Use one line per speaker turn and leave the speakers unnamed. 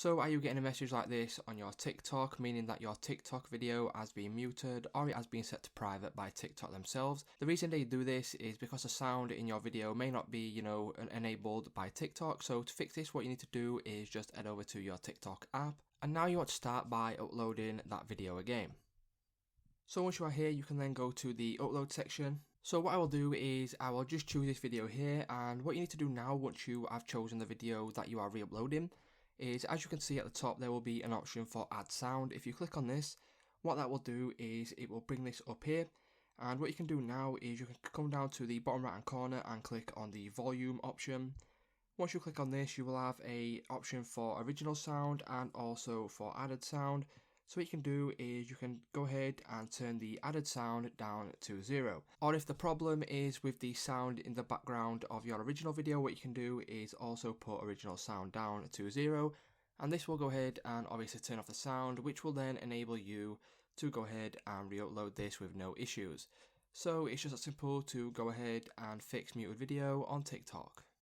So are you getting a message like this on your TikTok, meaning that your TikTok video has been muted or it has been set to private by TikTok themselves? The reason they do this is because the sound in your video may not be, enabled by TikTok. So to fix this, what you need to do is just head over to your TikTok app. And now you want to start by uploading that video again. So once you are here, you can then go to the upload section. So what I will do is I will just choose this video here, and what you need to do now once you have chosen the video that you are re-uploading is, as you can see at the top, there will be an option for add sound. If you click on this, what that will do is it will bring this up here, and what you can do now is you can come down to the bottom right hand corner and click on the volume option. Once you click on this, you will have a option for original sound and also for added sound. So what you can do is you can go ahead and turn the added sound down to 0. Or if the problem is with the sound in the background of your original video, what you can do is also put original sound down to 0. And this will go ahead and obviously turn off the sound, which will then enable you to go ahead and re-upload this with no issues. So it's just that simple to go ahead and fix muted video on TikTok.